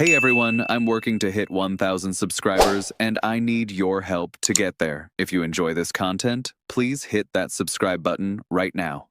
Hey everyone, I'm working to hit 1,000 subscribers, and I need your help to get there. If you enjoy this content, please hit that subscribe button right now.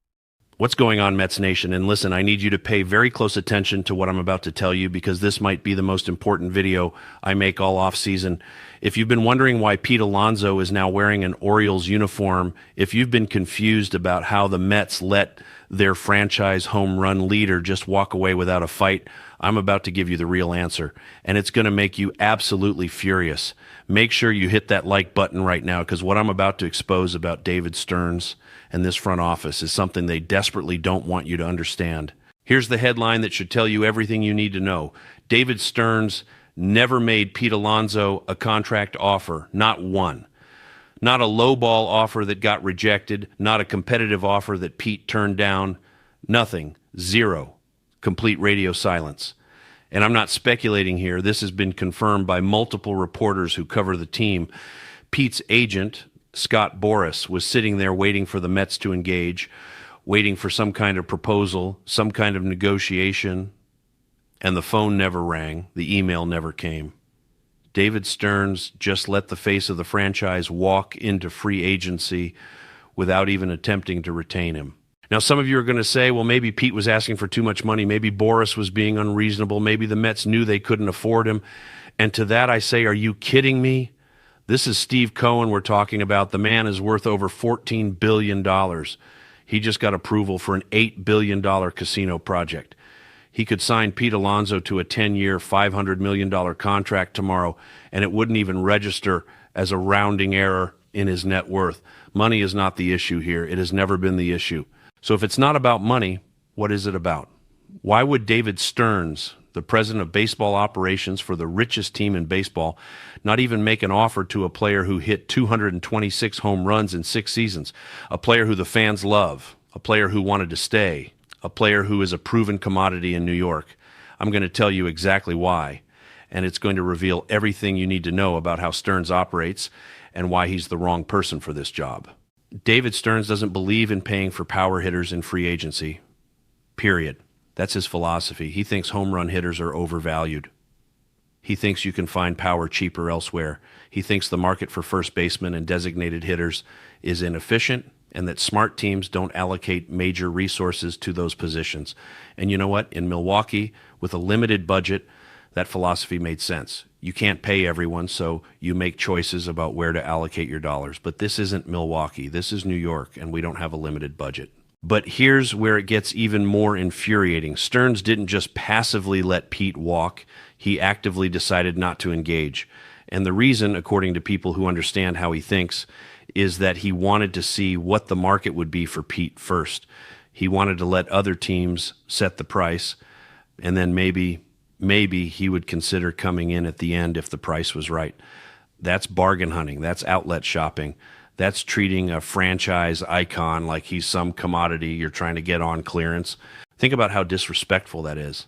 What's going on, Mets Nation? And listen, I need you to pay very close attention to what I'm about to tell you because this might be the most important video I make all off-season. If you've been wondering why Pete Alonso is now wearing an Orioles uniform, if you've been confused about how the Mets let their franchise home run leader just walk away without a fight, I'm about to give you the real answer, and it's going to make you absolutely furious. Make sure you hit that like button right now because what I'm about to expose about David Stearns and this front office is something they desperately don't want you to understand. Here's the headline that should tell you everything you need to know. David Stearns never made Pete Alonso a contract offer, not one. Not a lowball offer that got rejected, not a competitive offer that Pete turned down, nothing, zero. Complete radio silence. And I'm not speculating here. This has been confirmed by multiple reporters who cover the team. Pete's agent, Scott Boras, was sitting there waiting for the Mets to engage, waiting for some kind of proposal, some kind of negotiation, and the phone never rang, the email never came. David Stearns just let the face of the franchise walk into free agency without even attempting to retain him. Now, some of you are going to say, well, maybe Pete was asking for too much money. Maybe Boras was being unreasonable. Maybe the Mets knew they couldn't afford him. And to that I say, are you kidding me? This is STEVE Cohen we're talking about. The man is worth over $14 billion. He just got approval for an $8 billion casino project. He could sign Pete Alonso to a 10-year, $500 million contract tomorrow, and it wouldn't even register as a rounding error in his net worth. Money is not the issue here. It has never been the issue. So if it's not about money, what is it about? Why would David Stearns, the president of baseball operations for the richest team in baseball, not even make an offer to a player who hit 226 home runs in 6 seasons, a player who the fans love, a player who wanted to stay, a player who is a proven commodity in New York? I'm going to tell you exactly why, and it's going to reveal everything you need to know about how Stearns operates and why he's the wrong person for this job. David Stearns doesn't believe in paying for power hitters in free agency, period. That's his philosophy. He thinks home run hitters are overvalued. He thinks you can find power cheaper elsewhere. He thinks the market for first basemen and designated hitters is inefficient and that smart teams don't allocate major resources to those positions. And you know what? In Milwaukee, with a limited budget, that philosophy made sense. You can't pay everyone, so you make choices about where to allocate your dollars. But this isn't Milwaukee. This is New York, and we don't have a limited budget. But here's where it gets even more infuriating. Stearns didn't just passively let Pete walk. He actively decided not to engage. And the reason, according to people who understand how he thinks, is that he wanted to see what the market would be for Pete first. He wanted to let other teams set the price, and then maybe he would consider coming in at the end if the price was right. That's bargain hunting. That's outlet shopping. That's treating a franchise icon like he's some commodity you're trying to get on clearance. Think about how disrespectful that is.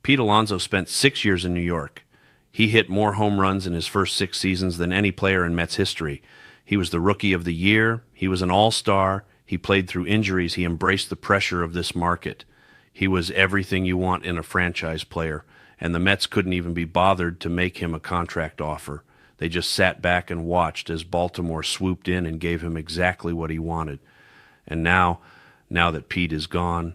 Pete Alonso spent 6 years in New York. He hit more home runs in his first 6 seasons than any player in Mets history. He was the Rookie of the Year. He was an all-star. He played through injuries. He embraced the pressure of this market. He was everything you want in a franchise player. And the Mets couldn't even be bothered to make him a contract offer. They just sat back and watched as Baltimore swooped in and gave him exactly what he wanted. And now that Pete is gone,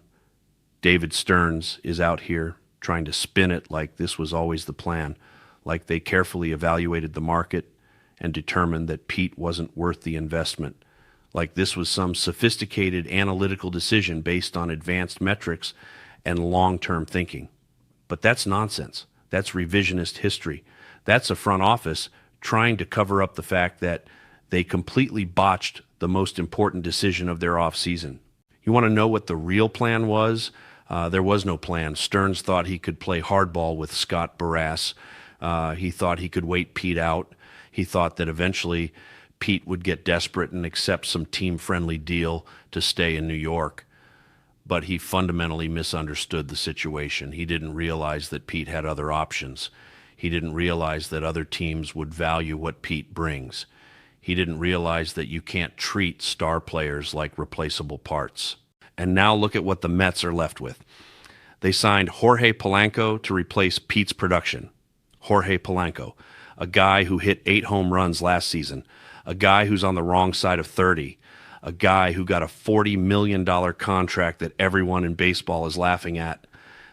David Stearns is out here trying to spin it like this was always the plan, like they carefully evaluated the market and determined that Pete wasn't worth the investment, like this was some sophisticated analytical decision based on advanced metrics and long-term thinking. But that's nonsense. That's revisionist history. That's a front office trying to cover up the fact that they completely botched the most important decision of their offseason. You want to know what the real plan was? There was no plan. Stearns thought he could play hardball with Scott Boras. He thought he could wait Pete out. He thought that eventually Pete would get desperate and accept some team-friendly deal to stay in New York. But he fundamentally misunderstood the situation. He didn't realize that Pete had other options. He didn't realize that other teams would value what Pete brings. He didn't realize that you can't treat star players like replaceable parts. And now look at what the Mets are left with. They signed Jorge Polanco to replace Pete's production. Jorge Polanco, a guy who hit 8 home runs last season, a guy who's on the wrong side of 30, a guy who got a $40 million contract that everyone in baseball is laughing at.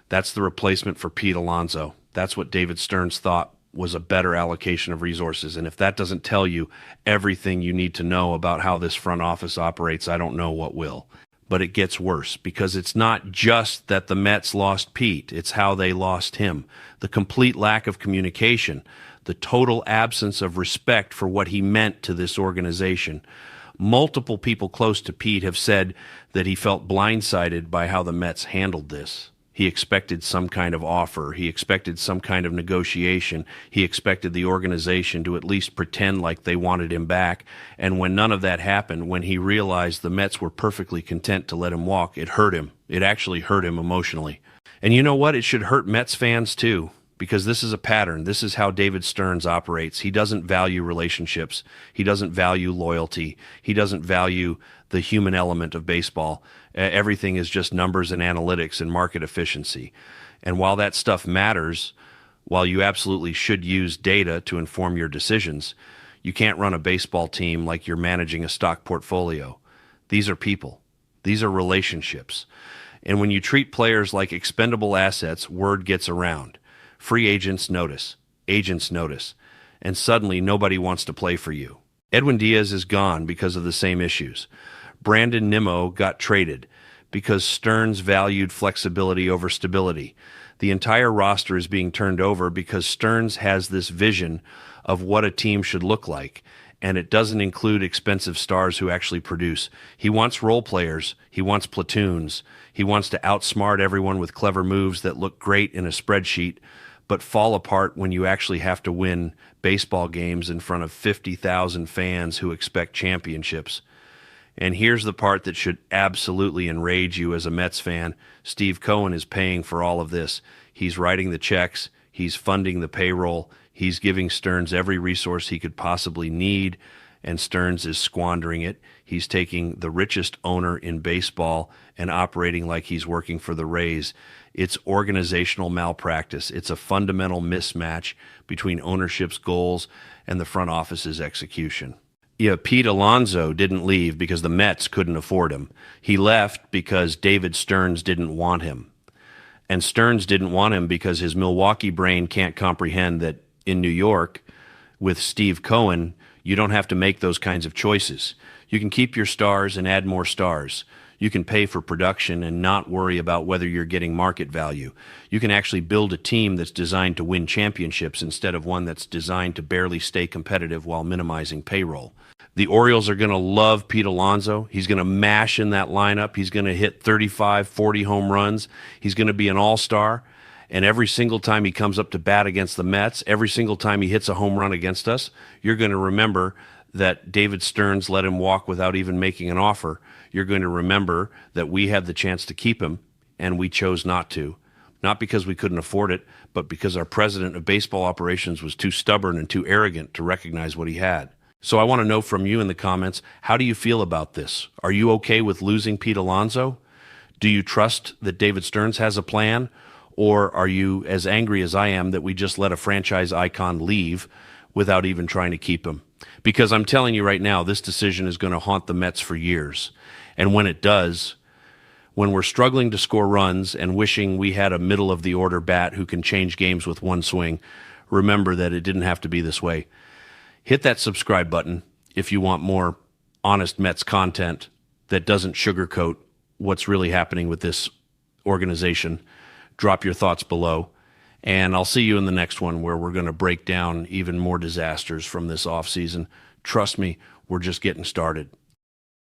That's the replacement for Pete Alonso. That's what David Stearns thought was a better allocation of resources. And if that doesn't tell you everything you need to know about how this front office operates, I don't know what will. But it gets worse, because it's not just that the Mets lost Pete, it's how they lost him. The complete lack of communication, the total absence of respect for what he meant to this organization. Multiple people close to Pete have said that he felt blindsided by how the Mets handled this. He expected some kind of offer. He expected some kind of negotiation. He expected the organization to at least pretend like they wanted him back. And when none of that happened, when he realized the Mets were perfectly content to let him walk, it hurt him. It actually hurt him emotionally. And you know what? It should hurt Mets fans too, because this is a pattern. This is how David Stearns operates. He doesn't value relationships. He doesn't value loyalty. He doesn't value the human element of baseball. Everything is just numbers and analytics and market efficiency. And while that stuff matters, while you absolutely should use data to inform your decisions, you can't run a baseball team like you're managing a stock portfolio. These are people. These are relationships. And when you treat players like expendable assets, word gets around. Free agents notice. Agents notice. And suddenly nobody wants to play for you. Edwin Diaz is gone because of the same issues. Brandon Nimmo got traded because Stearns valued flexibility over stability. The entire roster is being turned over because Stearns has this vision of what a team should look like, and it doesn't include expensive stars who actually produce. He wants role players. He wants platoons. He wants to outsmart everyone with clever moves that look great in a spreadsheet, but fall apart when you actually have to win baseball games in front of 50,000 fans who expect championships. And here's the part that should absolutely enrage you as a Mets fan. STEVE Cohen is paying for all of this. He's writing the checks. He's funding the payroll. He's giving Stearns every resource he could possibly need, and Stearns is squandering it. He's taking the richest owner in baseball and operating like he's working for the Rays. It's organizational malpractice. It's a fundamental mismatch between ownership's goals and the front office's execution. Yeah, Pete Alonso didn't leave because the Mets couldn't afford him. He left because David Stearns didn't want him. And Stearns didn't want him because his Milwaukee brain can't comprehend that in New York, with STEVE Cohen, you don't have to make those kinds of choices. You can keep your stars and add more stars. You can pay for production and not worry about whether you're getting market value. You can actually build a team that's designed to win championships instead of one that's designed to barely stay competitive while minimizing payroll. The Orioles are going to love Pete Alonso. He's going to mash in that lineup. He's going to hit 35, 40 home runs. He's going to be an all-star. And every single time he comes up to bat against the Mets, every single time he hits a home run against us, you're going to remember that David Stearns let him walk without even making an offer. You're going to remember that we had the chance to keep him, and we chose not to. Not because we couldn't afford it, but because our president of baseball operations was too stubborn and too arrogant to recognize what he had. So I want to know from you in the comments, how do you feel about this? Are you okay with losing Pete Alonso? Do you trust that David Stearns has a plan? Or are you as angry as I am that we just let a franchise icon leave without even trying to keep him? Because I'm telling you right now, this decision is going to haunt the Mets for years. And when it does, when we're struggling to score runs and wishing we had a middle-of-the-order bat who can change games with one swing, remember that it didn't have to be this way. Hit that subscribe button if you want more honest Mets content that doesn't sugarcoat what's really happening with this organization. Drop your thoughts below, and I'll see you in the next one where we're going to break down even more disasters from this offseason. Trust me, we're just getting started.